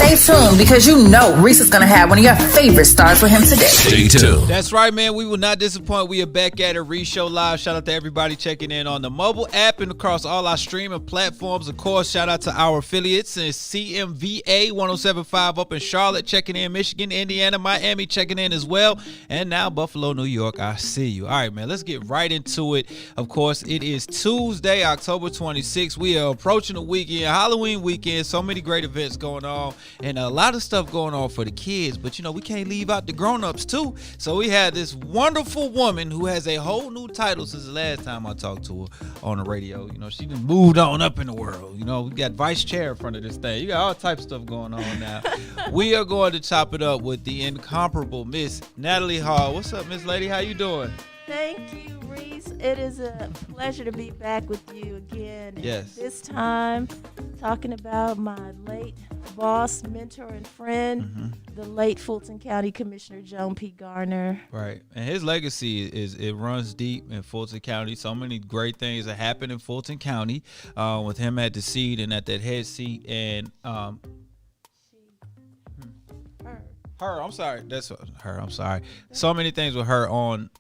Stay tuned because you know Reec is going to have one of your favorite stars with him today. Stay tuned. That's right, man. We will not disappoint. We are back at it. Reec Show Live. Shout out to everybody checking in on the mobile app and across all our streaming platforms. Of course, shout out to our affiliates and CMVA 107.5 up in Charlotte, checking in, Michigan, Indiana, Miami, checking in as well. And now Buffalo, New York. I see you. All right, man. Let's get right into it. Of course, it is Tuesday, October 26th. We are approaching the weekend, Halloween weekend. So many great events going on and a lot of stuff going on for the kids. But, you know, we can't leave out the grown-ups, too. So we had this wonderful woman who has a whole new title since the last time I talked to her on the radio. You know, she done moved on up in the world. You know, we got vice chair in front of this thing. You got all types of stuff going on now. We are going to chop it up with the incomparable Miss NATALIE Hall. What's up, Miss Lady? How you doing? Thank you, Reec. It is a pleasure to be back with you again. Yes. This time, talking about my late boss, mentor, and friend, the late Fulton County Commissioner Joan P. Garner. Right. And his legacy it runs deep in Fulton County. So many great things that happened in Fulton County with him at the seat and at that head seat. And I'm sorry. So many things with her on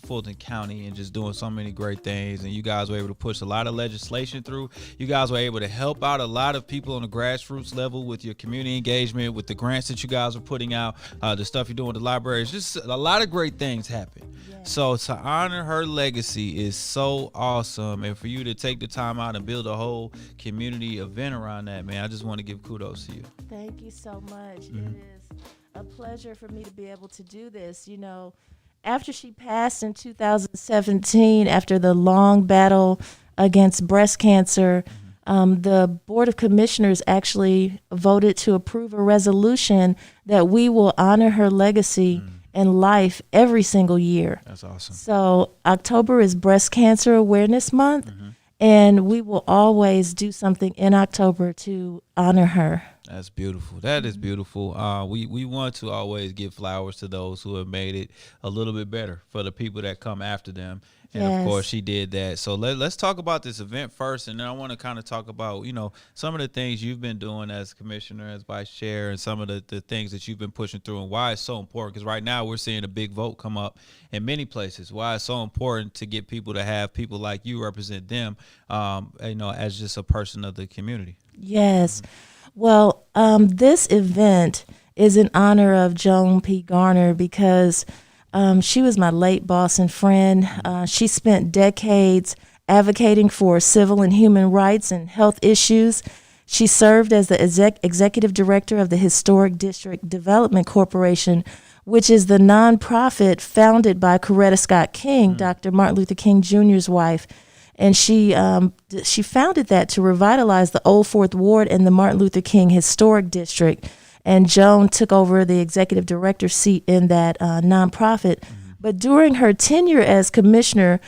Fulton County and just doing so many great things. And you guys were able to push a lot of legislation through. You guys were able to help out a lot of people on the grassroots level with your community engagement, with the grants that you guys are putting out, the stuff you're doing with the libraries. Just a lot of great things happen. Yes. So to honor her legacy is so awesome. And for you to take the time out and build a whole community event around that, man, I just want to give kudos to you. Thank you so much. It is a pleasure for me to be able to do this. You know, after she passed in 2017, after the long battle against breast cancer, the Board of Commissioners actually voted to approve a resolution that we will honor her legacy and life every single year. That's awesome. So October is Breast Cancer Awareness Month, and we will always do something in October to honor her. That's beautiful. That is beautiful. We want to always give flowers to those who have made it a little bit better for the people that come after them. And of course, she did that. So let's talk about this event first. And then I want to kind of talk about, you know, some of the things you've been doing as commissioner, as vice chair, and some of the things that you've been pushing through and why it's so important. Because right now we're seeing a big vote come up in many places. Why it's so important to get people to have people like you represent them, you know, as just a person of the community. Yes. Well, this event is in honor of Joan P. Garner because she was my late boss and friend. She spent decades advocating for civil and human rights and health issues. She served as the executive director of the Historic District Development Corporation, which is the nonprofit founded by Coretta Scott King, Dr. Martin Luther King Jr.'s wife. And she founded that to revitalize the Old Fourth Ward and the Martin Luther King Historic District. And Joan took over the executive director seat in that nonprofit. But during her tenure as commissioner,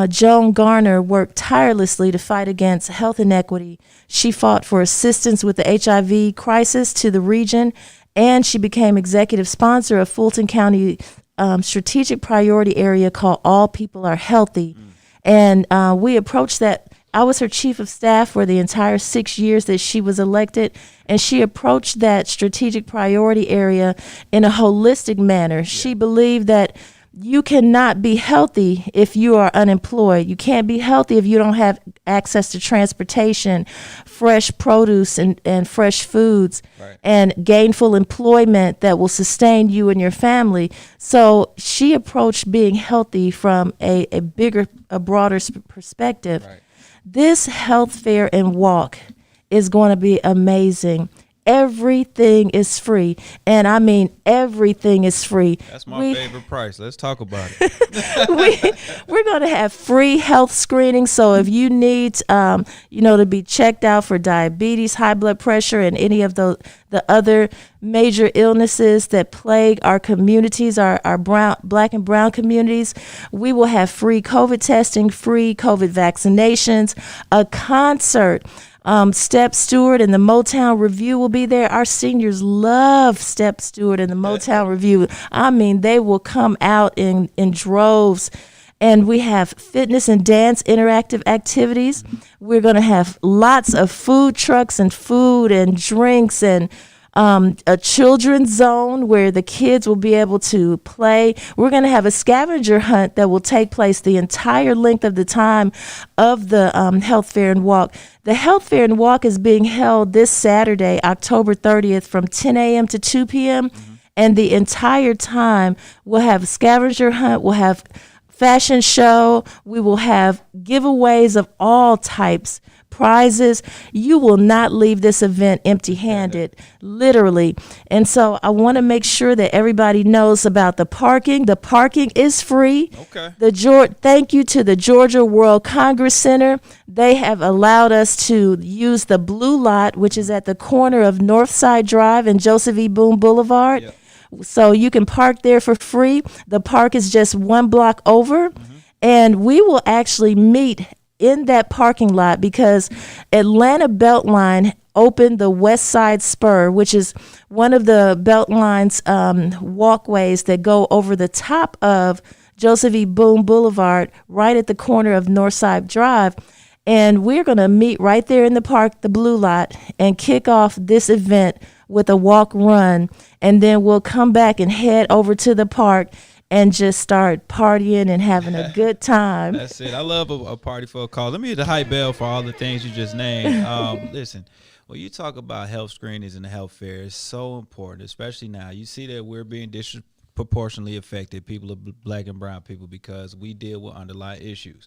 Joan Garner worked tirelessly to fight against health inequity. She fought for assistance with the HIV crisis to the region, and she became executive sponsor of Fulton County strategic priority area called All People Are Healthy. And we approached that. I was her chief of staff for the entire 6 years that she was elected, and she approached that strategic priority area in a holistic manner. She believed that you cannot be healthy if you are unemployed. You can't be healthy if you don't have access to transportation, fresh produce and fresh foods, and gainful employment that will sustain you and your family. So she approached being healthy from a broader perspective. Right. This health fair and walk is going to be amazing. Everything is free. And I mean, everything is free. That's my favorite price. Let's talk about it. We're going to have free health screenings. So if you need, to be checked out for diabetes, high blood pressure, and any of the other major illnesses that plague our communities, our black and brown communities, we will have free COVID testing, free COVID vaccinations, a concert. Step Stewart and the Motown Review will be there. Our seniors love Step Stewart and the Motown Review. I mean, they will come out in droves. And we have fitness and dance interactive activities. We're going to have lots of food trucks and food and drinks and a children's zone where the kids will be able to play. We're going to have a scavenger hunt that will take place the entire length of the time of the health fair and walk. The health fair and walk is being held this Saturday, October 30th, from 10 a.m. to 2 p.m. And the entire time we'll have a scavenger hunt, we'll have fashion show, we will have giveaways of all types, prizes. You will not leave this event empty-handed, literally. And so I want to make sure that everybody knows about the parking. The parking is free. Okay. Thank you to the Georgia World Congress Center. They have allowed us to use the blue lot, which is at the corner of Northside Drive and Joseph E. Boone Boulevard. Yep. So you can park there for free. The park is just 1 block over. And we will actually meet in that parking lot because Atlanta Beltline opened the West Side Spur, which is one of the Beltline's walkways that go over the top of Joseph E. Boone Boulevard, right at the corner of Northside Drive. And we're going to meet right there in the park, the blue lot, and kick off this event with a walk run. And then we'll come back and head over to the park and just start partying and having a good time. That's it. I love a party for a cause. Let me hit the hype bell for all the things you just named. Listen, when you talk about health screenings and the health fair, it's so important, especially now. You see that we're being disproportionately affected, people of black and brown people, because we deal with underlying issues.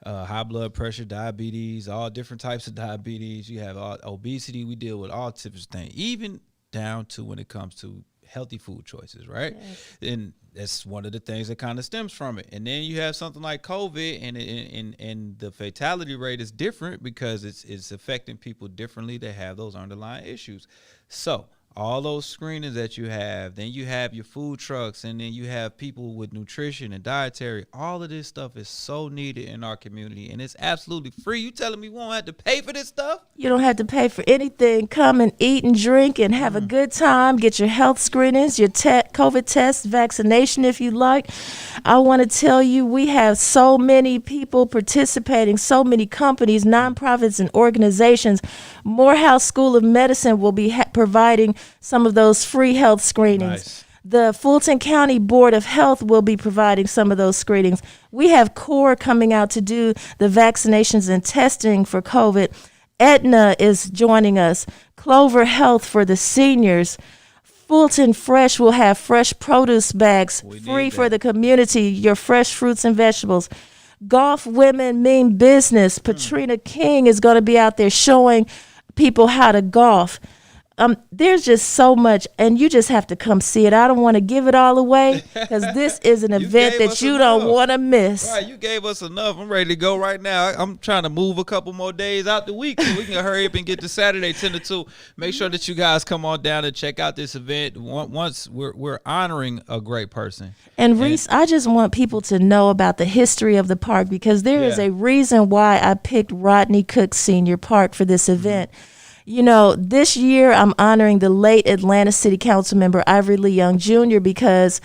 High blood pressure, diabetes, all different types of diabetes. You have obesity. We deal with all types of things, even down to when it comes to healthy food choices, right? Yes. And that's one of the things that kind of stems from it. And then you have something like COVID, and the fatality rate is different because it's affecting people differently that have those underlying issues. So all those screenings that you have, then you have your food trucks, and then you have people with nutrition and dietary. All of this stuff is so needed in our community, and it's absolutely free. You telling me we won't have to pay for this stuff? You don't have to pay for anything. Come and eat and drink and have a good time. Get your health screenings, your COVID test, vaccination if you like. I want to tell you, we have so many people participating, so many companies, nonprofits, and organizations. Morehouse School of Medicine will be providing some of those free health screenings. Nice. The Fulton County Board of Health will be providing some of those screenings. We have CORE coming out to do the vaccinations and testing for COVID. Aetna is joining us. Clover Health for the seniors. Fulton Fresh will have fresh produce bags free for the community, your fresh fruits and vegetables. Golf Women Mean Business. Patrina King is going to be out there showing people how to golf. There's just so much, and you just have to come see it. I don't want to give it all away because this is an event that you don't want to miss. Right, you gave us enough. I'm ready to go right now. I'm trying to move a couple more days out the week so we can hurry up and get to Saturday 10 to 2. Make sure that you guys come on down and check out this event. Once we're honoring a great person. And Reece, I just want people to know about the history of the park because there is a reason why I picked Rodney Cook Senior Park for this event. You know, this year I'm honoring the late Atlanta City Council member Ivory Lee Young Jr. because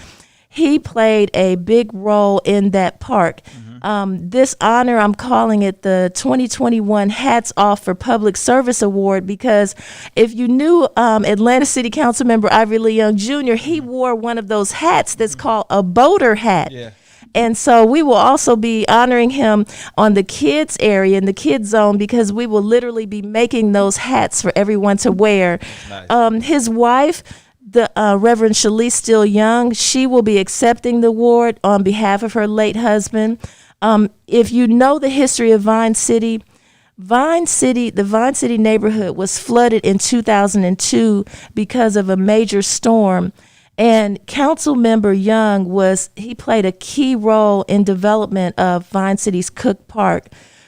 he played a big role in that park. This honor, I'm calling it the 2021 Hats Off for Public Service Award because if you knew Atlanta City Council member Ivory Lee Young Jr., he wore one of those hats that's called a boater hat. Yeah. And so we will also be honoring him on the kids area, in the kids zone, because we will literally be making those hats for everyone to wear. Nice. His wife, the Reverend Shalice Still Young, she will be accepting the award on behalf of her late husband. If you know the history of Vine City, the Vine City neighborhood was flooded in 2002 because of a major storm. And Council Member Young he played a key role in development of Vine City's Cook Park,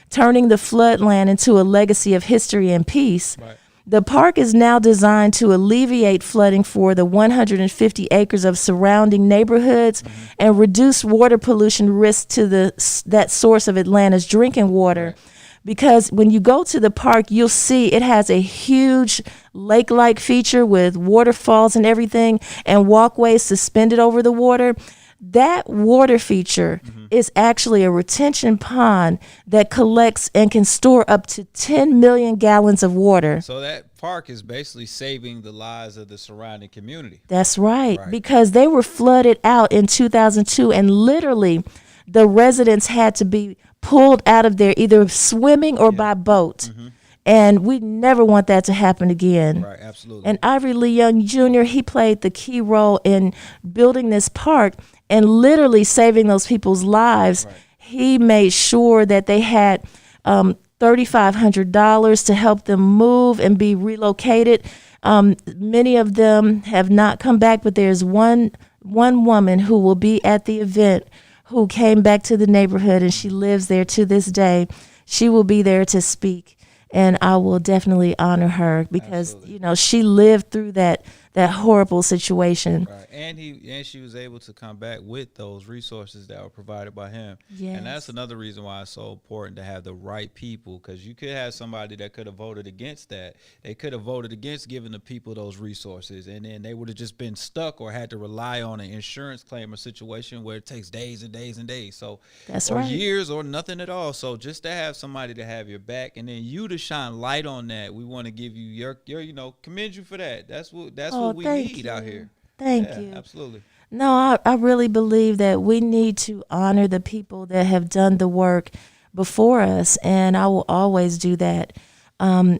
turning the floodland into a legacy of history and peace. Right. The park is now designed to alleviate flooding for the 150 acres of surrounding neighborhoods and reduce water pollution risk to that source of Atlanta's drinking water. Right. Because when you go to the park, you'll see it has a huge lake-like feature with waterfalls and everything and walkways suspended over the water. That water feature is actually a retention pond that collects and can store up to 10 million gallons of water. So that park is basically saving the lives of the surrounding community. That's right. Because they were flooded out in 2002, and literally the residents had to be pulled out of there either swimming or by boat. And we never want that to happen again. Right, absolutely. And Ivory Lee Young Jr., he played the key role in building this park and literally saving those people's lives. Right. He made sure that they had $3,500 to help them move and be relocated. Many of them have not come back, but there's one woman who will be at the event who came back to the neighborhood, and she lives there to this day. She will be there to speak, and I will definitely honor her because, you know, she lived through that horrible situation. Right. And she was able to come back with those resources that were provided by him. Yes. And that's another reason why it's so important to have the right people, because you could have somebody that could have voted against that. They could have voted against giving the people those resources, and then they would have just been stuck or had to rely on an insurance claim or situation where it takes days and days and days. So that's or right. years or nothing at all. So just to have somebody to have your back, and then you to shine light on that, we want to give you your commend you for that. That's what we need out here. Thank you. Absolutely. No, I really believe that we need to honor the people that have done the work before us, and I will always do that.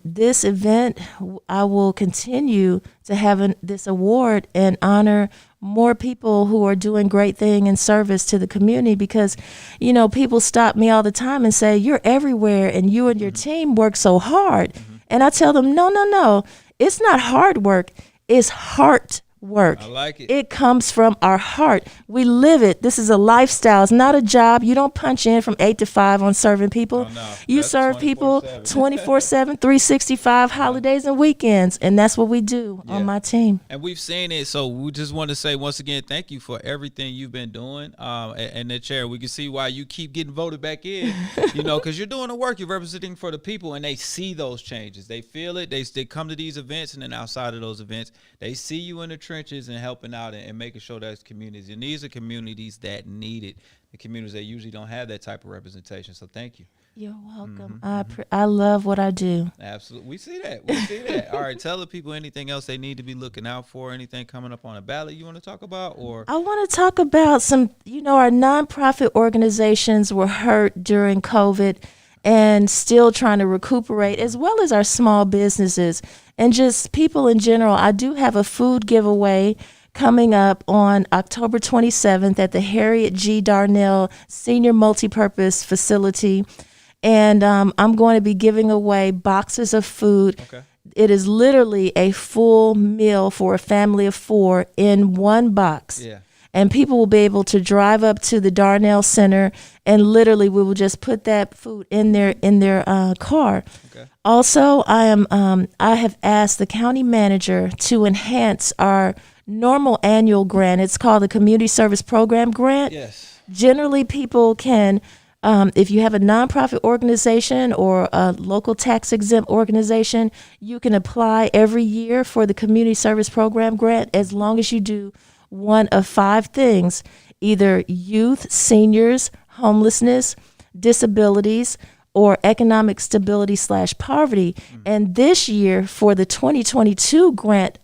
This event, I will continue to have this award and honor more people who are doing great thing in service to the community, because, you know, people stop me all the time and say, you're everywhere and you and your team work so hard. And I tell them, no, it's not hard work. It's heart work. I like it. It comes from our heart. We live it. This is a lifestyle. It's not a job. You don't punch in from 8 to 5 on serving people. You serve people 24/7, 365 holidays and weekends, and that's what we do on my team. And we've seen it, so we just want to say once again, thank you for everything you've been doing. And the chair, we can see why you keep getting voted back in, you know, because you're doing the work. You're representing for the people, and they see those changes. They feel it. They come to these events, and then outside of those events, they see you in the trenches and helping out and making sure there's communities. And these are communities that need it, the communities that usually don't have that type of representation. So thank you. You're welcome. I love what I do. Absolutely. We see that. All right. Tell the people anything else they need to be looking out for, anything coming up on a ballot you want to talk about? Or I want to talk about some, our nonprofit organizations were hurt during COVID and still trying to recuperate, as well as our small businesses and just people in general. I do have a food giveaway coming up on October 27th at the Harriet G. Darnell Senior Multipurpose Facility. And I'm going to be giving away boxes of food. Okay. It is literally a full meal for a family of 4 in one box. Yeah. And people will be able to drive up to the Darnell Center, and literally we will just put that food in their car. Okay. Also, I have asked the county manager to enhance our normal annual grant. It's called the Community Service Program Grant. Yes. Generally, people can, if you have a nonprofit organization or a local tax exempt organization, you can apply every year for the Community Service Program Grant as long as you do one of 5 things: either youth, seniors, homelessness, disabilities, or economic stability / poverty. And this year, for the 2022 grant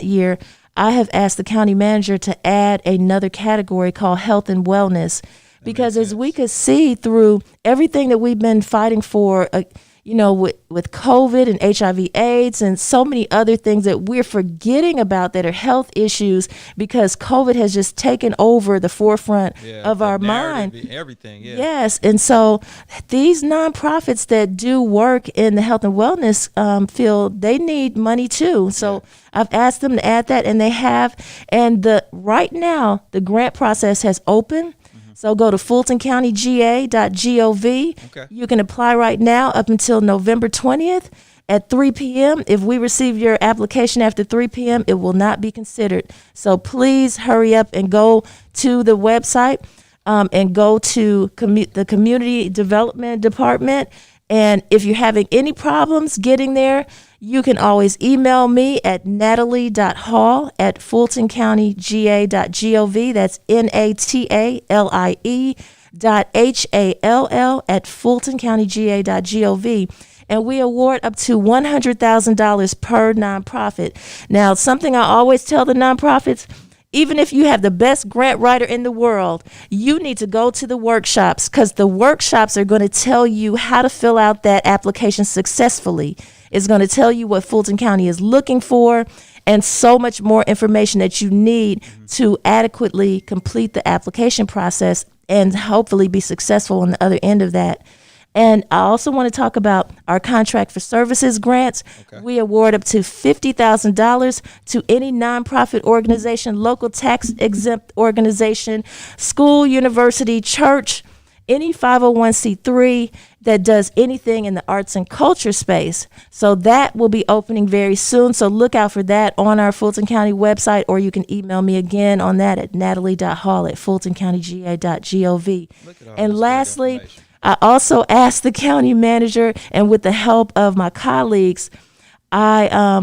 year, I have asked the county manager to add another category called health and wellness, because as we could see through everything that we've been fighting for, with COVID and HIV/AIDS and so many other things that we're forgetting about that are health issues, because COVID has just taken over the forefront of our mind. Everything, Yes, and so these nonprofits that do work in the health and wellness field, they need money too. So I've asked them to add that, and they have. And right now, the grant process has opened. So go to fultoncountyga.gov. Okay. You can apply right now up until November 20th at 3 p.m. If we receive your application after 3 p.m., it will not be considered. So please hurry up and go to the website and go to the Community Development Department. And if you're having any problems getting there, you can always email me at natalie.hall@fultoncountyga.gov. That's NATALIE.HALL @fultoncountyga.gov. and we award up to $100,000 per nonprofit. Now, something I always tell the nonprofits, even if you have the best grant writer in the world, you need to go to the workshops, because the workshops are going to tell you how to fill out that application successfully. It's going to tell you what Fulton County is looking for and so much more information that you need to adequately complete the application process and hopefully be successful on the other end of that. And I also want to talk about our contract for services grants. Okay. We award up to $50,000 to any nonprofit organization, local tax exempt organization, school, university, church, any 501c3 that does anything in the arts and culture space. So that will be opening very soon. So look out for that on our Fulton County website, or you can email me again on that at natalie.hall@fultoncountyga.gov. And lastly, I also asked the county manager, and with the help of my colleagues, we are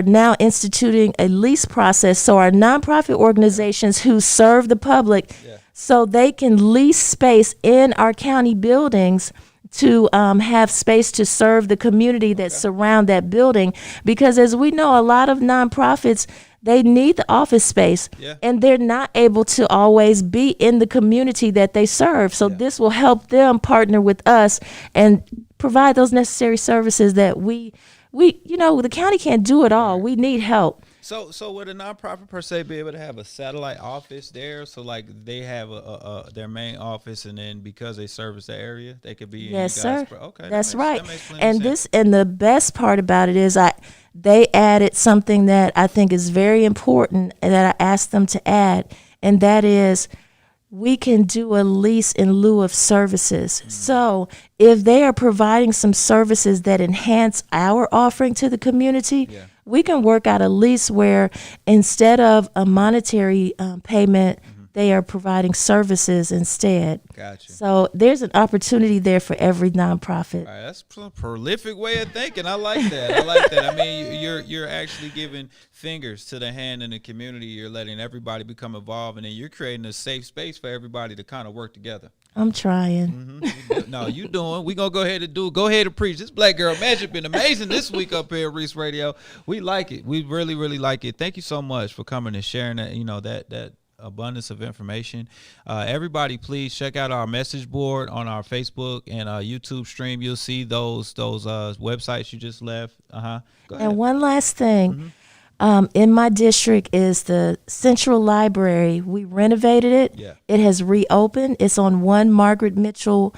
now instituting a lease process so our nonprofit organizations who serve the public, so they can lease space in our county buildings to have space to serve the community that surround that building. Because as we know, a lot of nonprofits, they need the office space, and they're not able to always be in the community that they serve. So this will help them partner with us and provide those necessary services that we the county can't do it all. We need help. So would a nonprofit per se be able to have a satellite office there? So like they have their main office, and then because they service the area, they could be. Yes, sir. Okay, that's right. That makes and sense. And the best part about it is they added something that I think is very important and that I asked them to add, and that is we can do a lease in lieu of services. So if they are providing some services that enhance our offering to the community, we can work out a lease where instead of a monetary payment, they are providing services instead. Gotcha. So there's an opportunity there for every nonprofit. All right, that's a prolific way of thinking. I like that. I mean, you're actually giving fingers to the hand in the community. You're letting everybody become involved, and then you're creating a safe space for everybody to kind of work together. I'm trying. No, you doing. We're going to go ahead and preach. This Black Girl Magic been amazing this week up here at Reec Radio. We like it. We really, really like it. Thank you so much for coming and sharing that, that abundance of information. Everybody, please check out our message board on our Facebook and YouTube stream. You'll see those websites you just left. Go ahead. And one last thing. In my district is the Central Library. We renovated it. It has reopened. It's on 1 Margaret Mitchell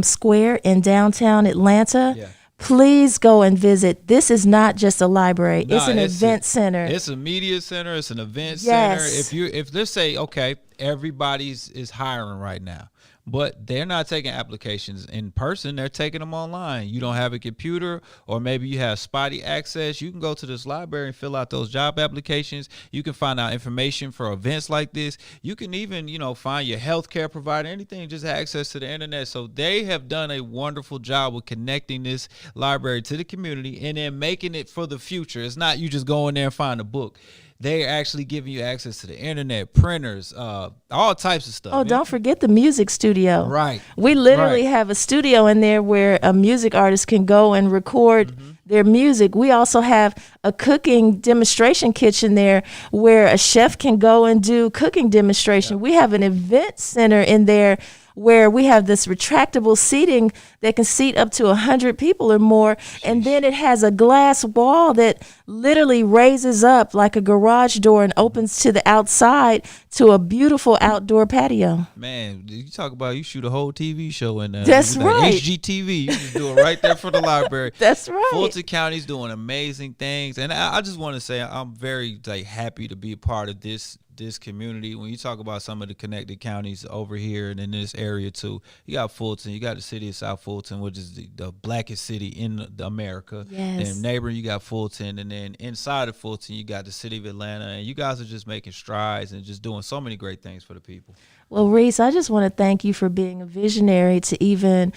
Square in downtown Atlanta. Please go and visit. This is not just a library. It's an event center. It's a media center. It's an event center. If let's say, okay, everybody's is hiring right now, but they're not taking applications in person. They're taking them online. You don't have a computer, or maybe you have spotty access. You can go to this library and fill out those job applications. You can find out information for events like this. You can even, find your healthcare provider, anything, just access to the internet. So they have done a wonderful job with connecting this library to the community and then making it for the future. It's not you just go in there and find a book. They're actually giving you access to the internet, printers, all types of stuff. Oh, don't forget the music studio. Right. We literally have a studio in there where a music artist can go and record their music. We also have a cooking demonstration kitchen there where a chef can go and do cooking demonstration. We have an event center in there where we have this retractable seating that can seat up to 100 people or more. And then it has a glass wall that literally raises up like a garage door and opens to the outside to a beautiful outdoor patio. Man, you talk about you shoot a whole TV show in there. That's right. HGTV. You just do it right there for the library. That's right. Fulton County's doing amazing things. And I just want to say I'm very happy to be a part of this community. When you talk about some of the connected counties over here and in this area too, you got Fulton, you got the city of South Fulton, which is the blackest city in America. Yes. And neighboring, you got Fulton, and then inside of Fulton, you got the city of Atlanta, and you guys are just making strides and just doing so many great things for the people. Well, Reece, I just want to thank you for being a visionary to even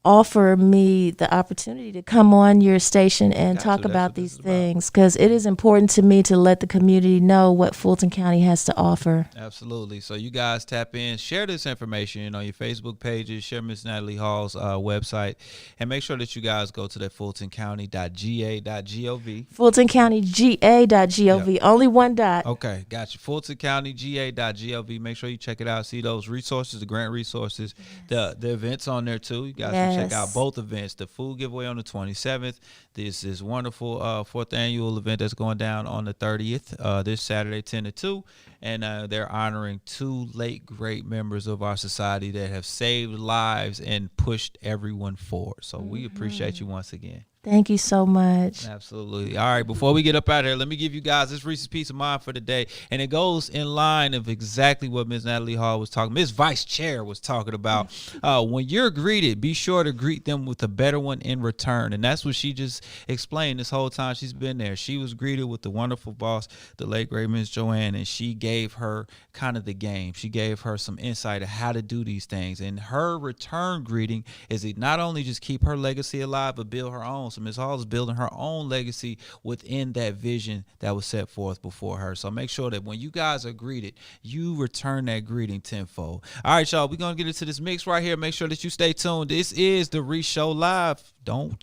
offer me the opportunity to come on your station and talk about these things, because it is important to me to let the community know what Fulton County has to offer. Absolutely. So you guys tap in, share this information on your Facebook pages, share Miss Natalie Hall's website, and make sure that you guys go to that fultoncounty.ga.gov. fultoncountyga.gov. Yep. Only one dot. Okay, gotcha. fultoncountyga.gov. Make sure you check it out. See those resources, the grant resources, the events on there too. You guys can check out both events. The food giveaway on the 27th. This is wonderful 4th annual event that's going down on the 30th, this Saturday, 10 to 2. And they're honoring 2 late great members of our society that have saved lives and pushed everyone forward. So we appreciate you once again. Thank you so much. Absolutely. All right, before we get up out of here, let me give you guys this Reese's Piece of Mind for the day. And it goes in line of exactly what Ms. Natalie Hall was talking, Ms. Vice Chair was talking about. When you're greeted, be sure to greet them with a better one in return. And that's what she just explained this whole time she's been there. She was greeted with the wonderful boss, the late great Ms. Joanne, and she gave her kind of the game. She gave her some insight of how to do these things. And her return greeting is to not only just keep her legacy alive, but build her own. So Ms. Hall is building her own legacy within that vision that was set forth before her. So make sure that when you guys are greeted, you return that greeting tenfold. All right, y'all, we're going to get into this mix right here. Make sure that you stay tuned. This is the Reec Show Live. Don't